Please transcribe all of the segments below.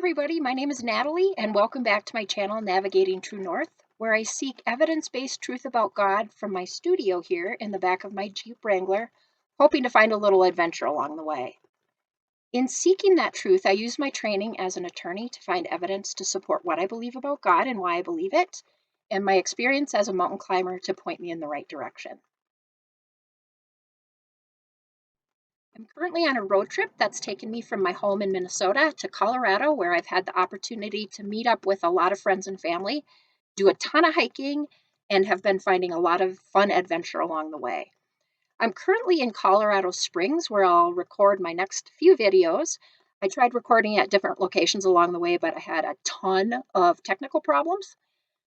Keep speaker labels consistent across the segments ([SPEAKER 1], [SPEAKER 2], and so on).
[SPEAKER 1] everybody, my name is Natalie, and welcome back to my channel, Navigating True North, where I seek evidence-based truth about God from my studio here in the back of my Jeep Wrangler, hoping to find a little adventure along the way. In seeking that truth, I use my training as an attorney to find evidence to support what I believe about God and why I believe it, and my experience as a mountain climber to point me in the right direction. I'm currently on a road trip that's taken me from my home in Minnesota to Colorado, where I've had the opportunity to meet up with a lot of friends and family, do a ton of hiking, and have been finding a lot of fun adventure along the way. I'm currently in Colorado Springs, where I'll record my next few videos. I tried recording at different locations along the way, but I had a ton of technical problems.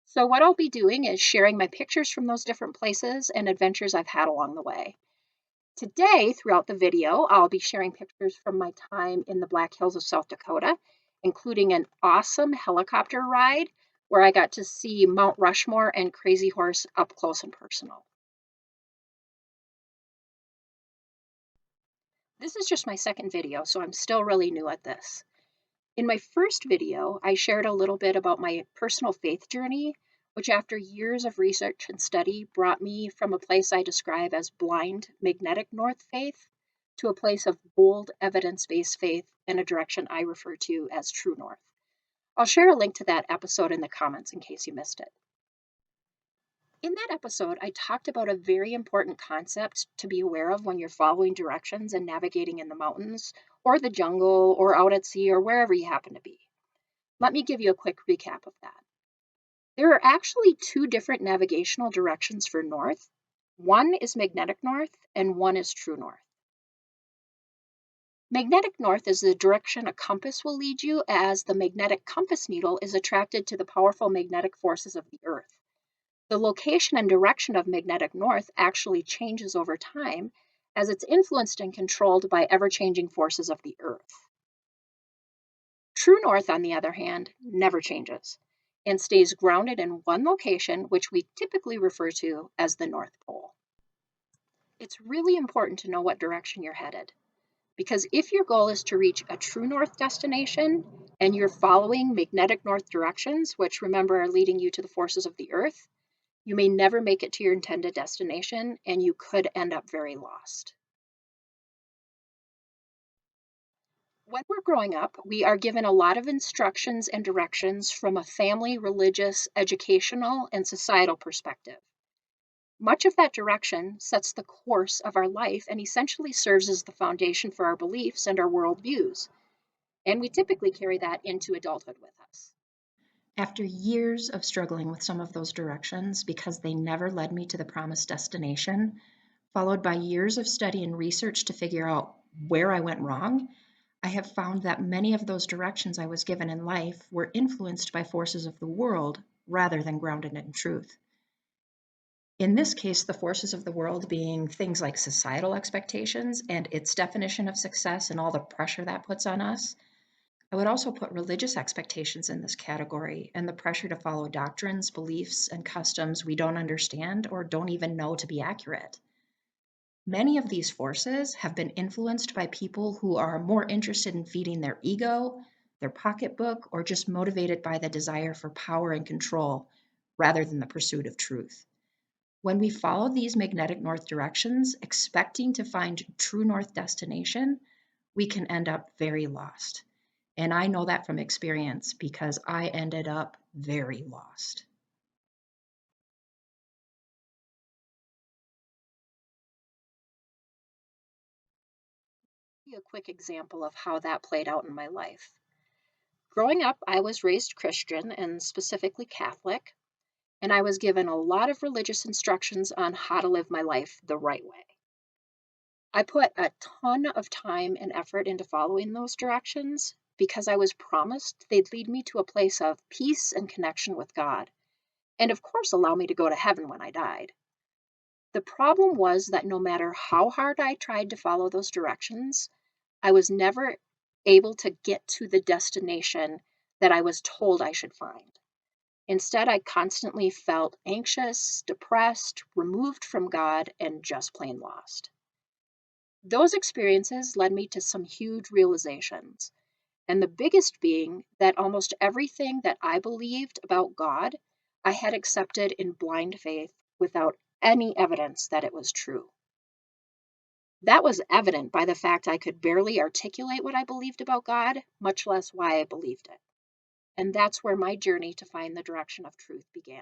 [SPEAKER 1] So what I'll be doing is sharing my pictures from those different places and adventures I've had along the way. Today, throughout the video, I'll be sharing pictures from my time in the Black Hills of South Dakota, including an awesome helicopter ride where I got to see Mount Rushmore and Crazy Horse up close and personal. This is just my second video, so I'm still really new at this. In my first video, I shared a little bit about my personal faith journey, which after years of research and study brought me from a place I describe as blind magnetic north faith to a place of bold evidence-based faith in a direction I refer to as true north. I'll share a link to that episode in the comments in case you missed it. In that episode, I talked about a very important concept to be aware of when you're following directions and navigating in the mountains or the jungle or out at sea or wherever you happen to be. Let me give you a quick recap of that. There are actually two different navigational directions for north. One is magnetic north and one is true north. Magnetic north is the direction a compass will lead you, as the magnetic compass needle is attracted to the powerful magnetic forces of the earth. The location and direction of magnetic north actually changes over time as it's influenced and controlled by ever-changing forces of the earth. True north, on the other hand, never changes and stays grounded in one location, which we typically refer to as the North Pole. It's really important to know what direction you're headed, because if your goal is to reach a true north destination and you're following magnetic north directions, which remember are leading you to the forces of the earth, you may never make it to your intended destination and you could end up very lost. When we're growing up, we are given a lot of instructions and directions from a family, religious, educational, and societal perspective. Much of that direction sets the course of our life and essentially serves as the foundation for our beliefs and our worldviews. And we typically carry that into adulthood with us. After years of struggling with some of those directions because they never led me to the promised destination, followed by years of study and research to figure out where I went wrong, I have found that many of those directions I was given in life were influenced by forces of the world rather than grounded in truth. In this case, the forces of the world being things like societal expectations and its definition of success and all the pressure that puts on us. I would also put religious expectations in this category and the pressure to follow doctrines, beliefs, and customs we don't understand or don't even know to be accurate. Many of these forces have been influenced by people who are more interested in feeding their ego, their pocketbook, or just motivated by the desire for power and control rather than the pursuit of truth. When we follow these magnetic north directions, expecting to find true north destination, we can end up very lost. And I know that from experience because I ended up very lost. A quick example of how that played out in my life. Growing up, I was raised Christian and specifically Catholic, and I was given a lot of religious instructions on how to live my life the right way. I put a ton of time and effort into following those directions because I was promised they'd lead me to a place of peace and connection with God, and of course allow me to go to heaven when I died. The problem was that no matter how hard I tried to follow those directions, I was never able to get to the destination that I was told I should find. Instead, I constantly felt anxious, depressed, removed from God, and just plain lost. Those experiences led me to some huge realizations, And the biggest being that almost everything that I believed about God, I had accepted in blind faith without any evidence that it was true. That was evident by the fact I could barely articulate what I believed about God, much less why I believed it. And that's where my journey to find the direction of truth began.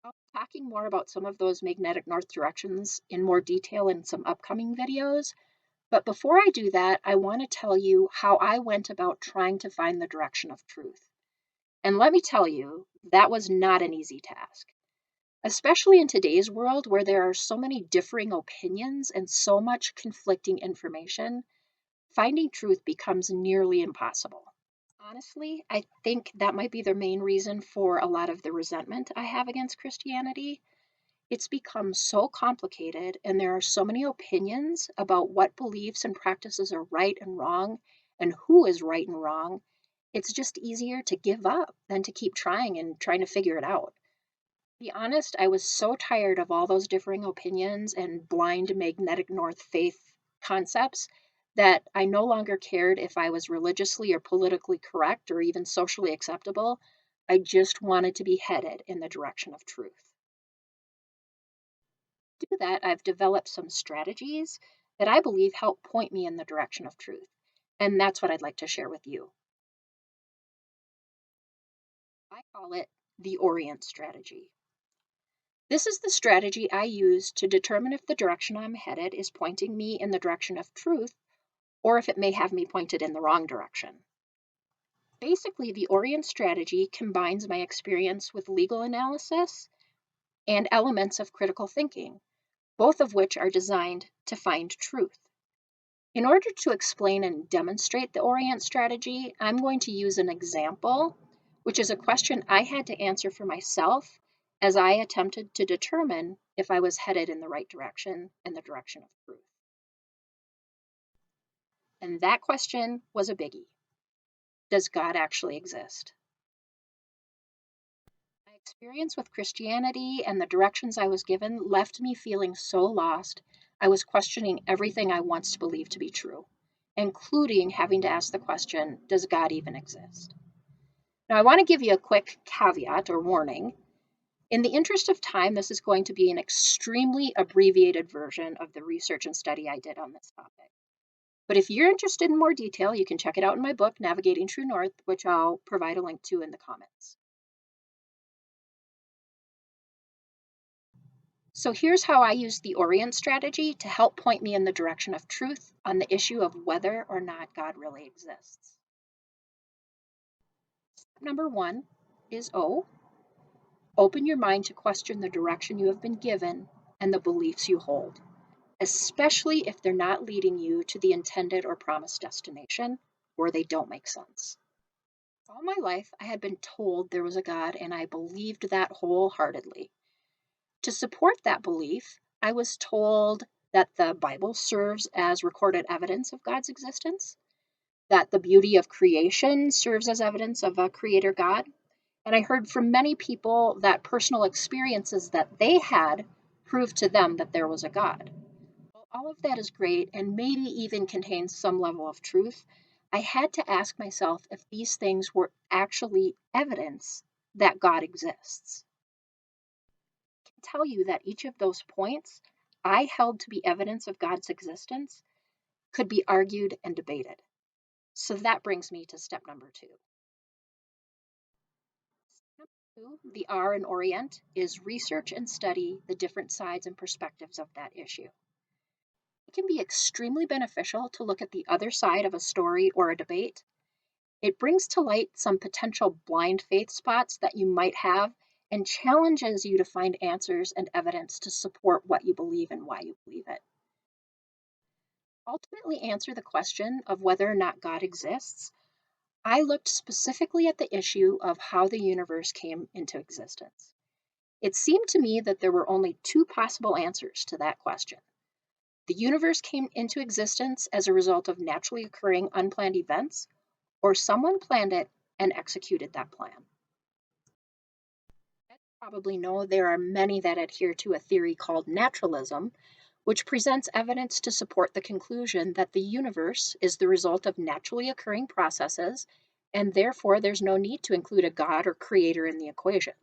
[SPEAKER 1] I'll be talking more about some of those magnetic north directions in more detail in some upcoming videos. But before I do that, I want to tell you how I went about trying to find the direction of truth. And let me tell you, that was not an easy task, especially in today's world where there are so many differing opinions and so much conflicting information. Finding truth becomes nearly impossible. Honestly, I think that might be the main reason for a lot of the resentment I have against Christianity. It's become so complicated, and there are so many opinions about what beliefs and practices are right and wrong, and who is right and wrong. It's just easier to give up than to keep trying and trying to figure it out. To be honest, I was so tired of all those differing opinions and blind magnetic north faith concepts that I no longer cared if I was religiously or politically correct or even socially acceptable. I just wanted to be headed in the direction of truth. To do that, I've developed some strategies that I believe help point me in the direction of truth. And that's what I'd like to share with you. I call it the ORIENT Strategy. This is the strategy I use to determine if the direction I'm headed is pointing me in the direction of truth or if it may have me pointed in the wrong direction. Basically, the ORIENT Strategy combines my experience with legal analysis and elements of critical thinking, both of which are designed to find truth. In order to explain and demonstrate the ORIENT Strategy, I'm going to use an example, which is a question I had to answer for myself as I attempted to determine if I was headed in the right direction and the direction of truth. And that question was a biggie. Does God actually exist? My experience with Christianity and the directions I was given left me feeling so lost. I was questioning everything I once believed to be true, including having to ask the question, does God even exist? Now, I want to give you a quick caveat or warning. In the interest of time, this is going to be an extremely abbreviated version of the research and study I did on this topic. But if you're interested in more detail, you can check it out in my book, Navigating True North, which I'll provide a link to in the comments. So here's how I use the ORIENT strategy to help point me in the direction of truth on the issue of whether or not God really exists. Step number 1 is O. Open your mind to question the direction you have been given and the beliefs you hold, especially if they're not leading you to the intended or promised destination or they don't make sense. All my life, I had been told there was a God, and I believed that wholeheartedly. To support that belief, I was told that the Bible serves as recorded evidence of God's existence, that the beauty of creation serves as evidence of a creator God. And I heard from many people that personal experiences that they had proved to them that there was a God. Well, all of that is great and maybe even contains some level of truth. I had to ask myself if these things were actually evidence that God exists. I can tell you that each of those points I held to be evidence of God's existence could be argued and debated. So that brings me to step number 2. Step number 2, the R in Orient, is research and study the different sides and perspectives of that issue. It can be extremely beneficial to look at the other side of a story or a debate. It brings to light some potential blind faith spots that you might have and challenges you to find answers and evidence to support what you believe and why you believe it. Ultimately answer the question of whether or not God exists, I looked specifically at the issue of how the universe came into existence. It seemed to me that there were only 2 possible answers to that question. The universe came into existence as a result of naturally occurring unplanned events, or someone planned it and executed that plan. As you probably know, there are many that adhere to a theory called naturalism, which presents evidence to support the conclusion that the universe is the result of naturally occurring processes, and therefore there's no need to include a God or creator in the equation.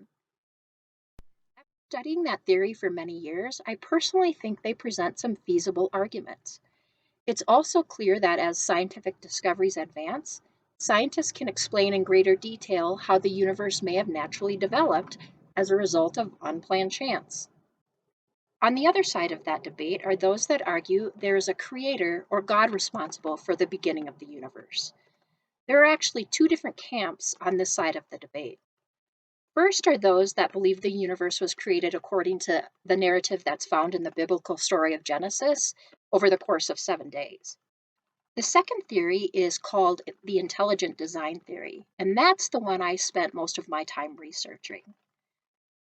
[SPEAKER 1] After studying that theory for many years, I personally think they present some feasible arguments. It's also clear that as scientific discoveries advance, scientists can explain in greater detail how the universe may have naturally developed as a result of unplanned chance. On the other side of that debate are those that argue there is a creator or God responsible for the beginning of the universe. There are actually two different camps on this side of the debate. First are those that believe the universe was created according to the narrative that's found in the biblical story of Genesis over the course of 7 days. The second theory is called the intelligent design theory, and that's the one I spent most of my time researching.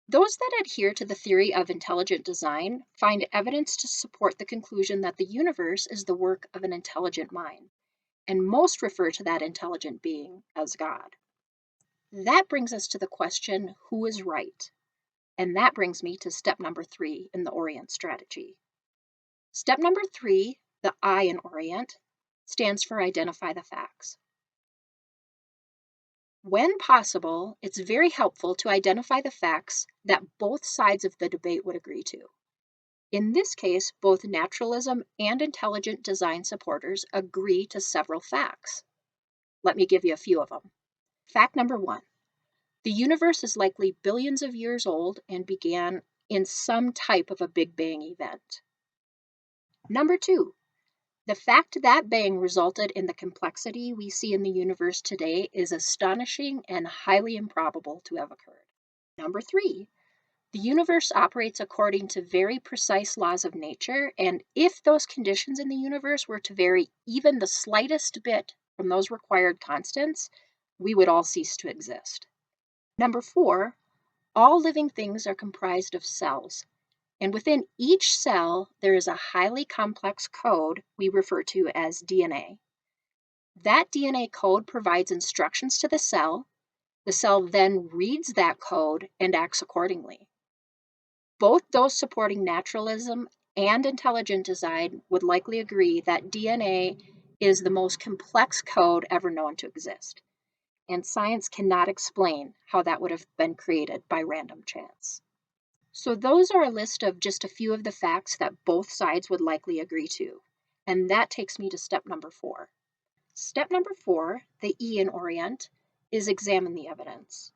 [SPEAKER 1] Those that adhere to the theory of intelligent design find evidence to support the conclusion that the universe is the work of an intelligent mind, and most refer to that intelligent being as God. That brings us to the question, who is right? And that brings me to step number 3 in the ORIENT strategy. Step number 3, the I in ORIENT, stands for identify the facts. When possible, it's very helpful to identify the facts that both sides of the debate would agree to. In this case, both naturalism and intelligent design supporters agree to several facts. Let me give you a few of them. Fact number 1, the universe is likely billions of years old and began in some type of a Big Bang event. Number 2, the fact that bang resulted in the complexity we see in the universe today is astonishing and highly improbable to have occurred. Number 3, the universe operates according to very precise laws of nature, and if those conditions in the universe were to vary even the slightest bit from those required constants, we would all cease to exist. Number 4, all living things are comprised of cells, and within each cell, there is a highly complex code we refer to as DNA. That DNA code provides instructions to the cell then reads that code and acts accordingly. Both those supporting naturalism and intelligent design would likely agree that DNA is the most complex code ever known to exist, and science cannot explain how that would have been created by random chance. So those are a list of just a few of the facts that both sides would likely agree to. And that takes me to step number 4. Step number 4, the E in ORIENT, is examine the evidence.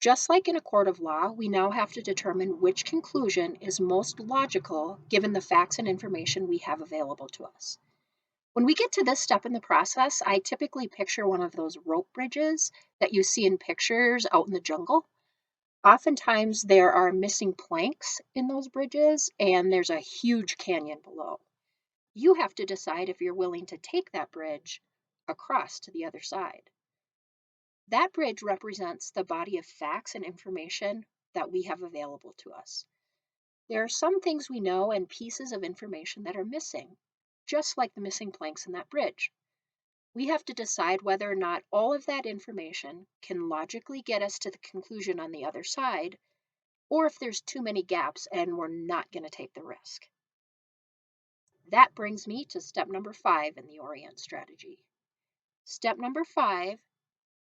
[SPEAKER 1] Just like in a court of law, we now have to determine which conclusion is most logical given the facts and information we have available to us. When we get to this step in the process, I typically picture one of those rope bridges that you see in pictures out in the jungle. Oftentimes there are missing planks in those bridges and there's a huge canyon below. You have to decide if you're willing to take that bridge across to the other side. That bridge represents the body of facts and information that we have available to us. There are some things we know and pieces of information that are missing, just like the missing planks in that bridge. We have to decide whether or not all of that information can logically get us to the conclusion on the other side, or if there's too many gaps and we're not going to take the risk. That brings me to step number 5 in the ORIENT strategy. Step number 5,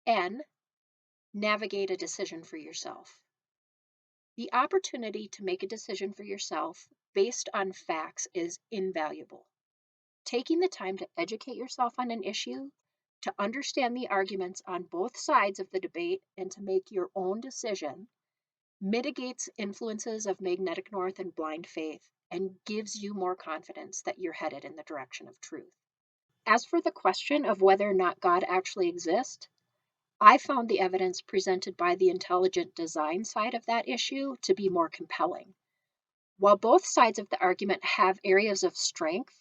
[SPEAKER 1] N, navigate a decision for yourself. The opportunity to make a decision for yourself based on facts is invaluable. Taking the time to educate yourself on an issue, to understand the arguments on both sides of the debate, and to make your own decision mitigates influences of magnetic north and blind faith and gives you more confidence that you're headed in the direction of truth. As for the question of whether or not God actually exists, I found the evidence presented by the intelligent design side of that issue to be more compelling. While both sides of the argument have areas of strength,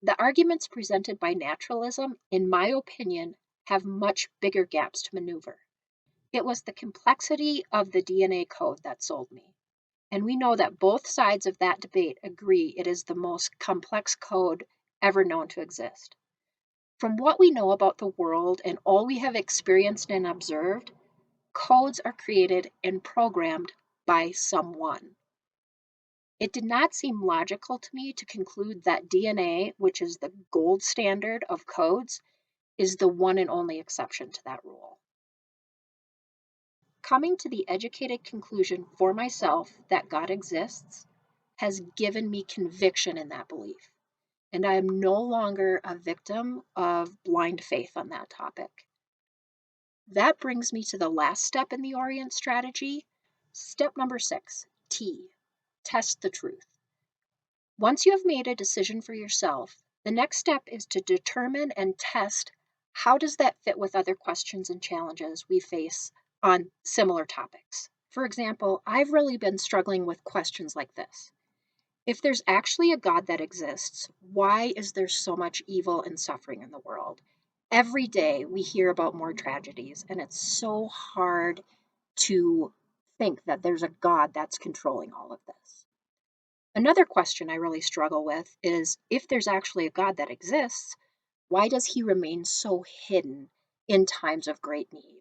[SPEAKER 1] the arguments presented by naturalism, in my opinion, have much bigger gaps to maneuver. It was the complexity of the DNA code that sold me. And we know that both sides of that debate agree it is the most complex code ever known to exist. From what we know about the world and all we have experienced and observed, codes are created and programmed by someone. It did not seem logical to me to conclude that DNA, which is the gold standard of codes, is the one and only exception to that rule. Coming to the educated conclusion for myself that God exists has given me conviction in that belief, and I am no longer a victim of blind faith on that topic. That brings me to the last step in the ORIENT strategy. Step number 6, T, test the truth. Once you have made a decision for yourself, the next step is to determine and test how does that fit with other questions and challenges we face on similar topics. For example, I've really been struggling with questions like this. If there's actually a God that exists, why is there so much evil and suffering in the world? Every day we hear about more tragedies, and it's so hard to think that there's a God that's controlling all of this. Another question I really struggle with is if there's actually a God that exists, why does he remain so hidden in times of great need?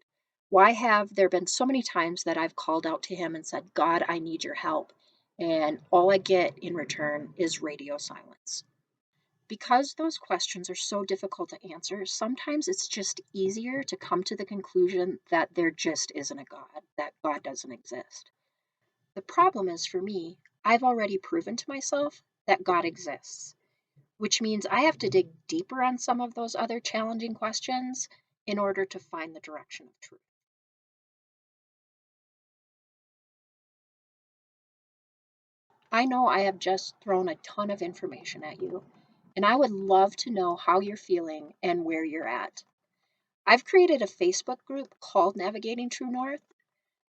[SPEAKER 1] Why have there been so many times that I've called out to him and said, God, I need your help? And all I get in return is radio silence. Because those questions are so difficult to answer, sometimes it's just easier to come to the conclusion that there just isn't a God, that God doesn't exist. The problem is for me, I've already proven to myself that God exists, which means I have to dig deeper on some of those other challenging questions in order to find the direction of truth. I know I have just thrown a ton of information at you, and I would love to know how you're feeling and where you're at. I've created a Facebook group called Navigating True North.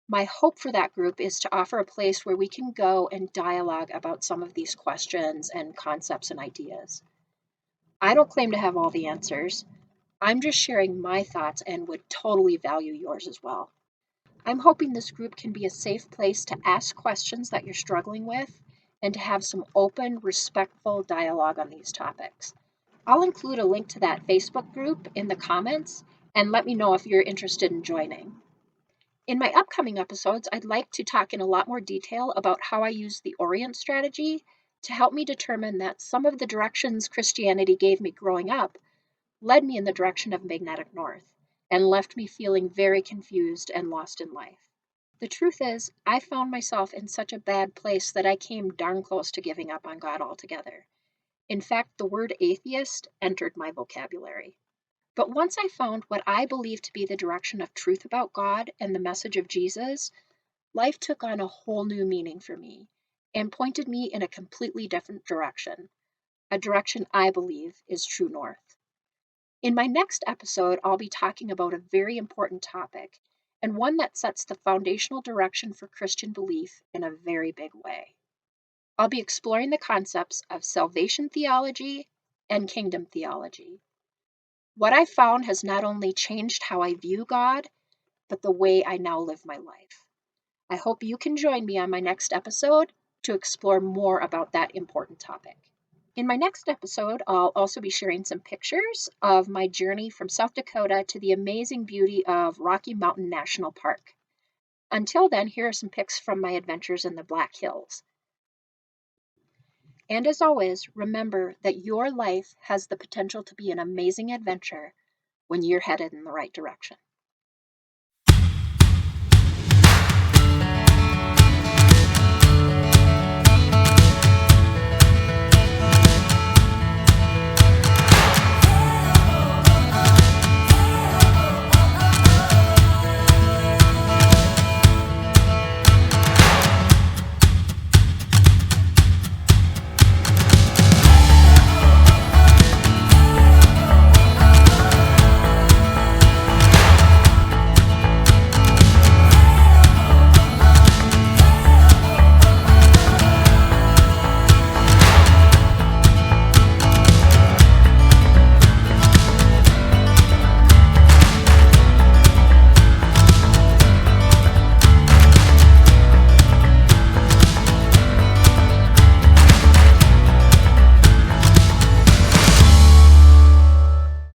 [SPEAKER 1] My hope for that group is to offer a place where we can go and dialogue about some of these questions and concepts and ideas. I don't claim to have all the answers. I'm just sharing my thoughts and would totally value yours as well. I'm hoping this group can be a safe place to ask questions that you're struggling with and to have some open, respectful dialogue on these topics. I'll include a link to that Facebook group in the comments and let me know if you're interested in joining. In my upcoming episodes, I'd like to talk in a lot more detail about how I use the ORIENT strategy to help me determine that some of the directions Christianity gave me growing up led me in the direction of magnetic north and left me feeling very confused and lost in life. The truth is, I found myself in such a bad place that I came darn close to giving up on God altogether. In fact, the word atheist entered my vocabulary. But once I found what I believe to be the direction of truth about God and the message of Jesus, life took on a whole new meaning for me and pointed me in a completely different direction, a direction I believe is true north. In my next episode, I'll be talking about a very important topic and one that sets the foundational direction for Christian belief in a very big way. I'll be exploring the concepts of salvation theology and kingdom theology. What I found has not only changed how I view God, but the way I now live my life. I hope you can join me on my next episode to explore more about that important topic. In my next episode, I'll also be sharing some pictures of my journey from South Dakota to the amazing beauty of Rocky Mountain National Park. Until then, here are some pics from my adventures in the Black Hills. And as always, remember that your life has the potential to be an amazing adventure when you're headed in the right direction.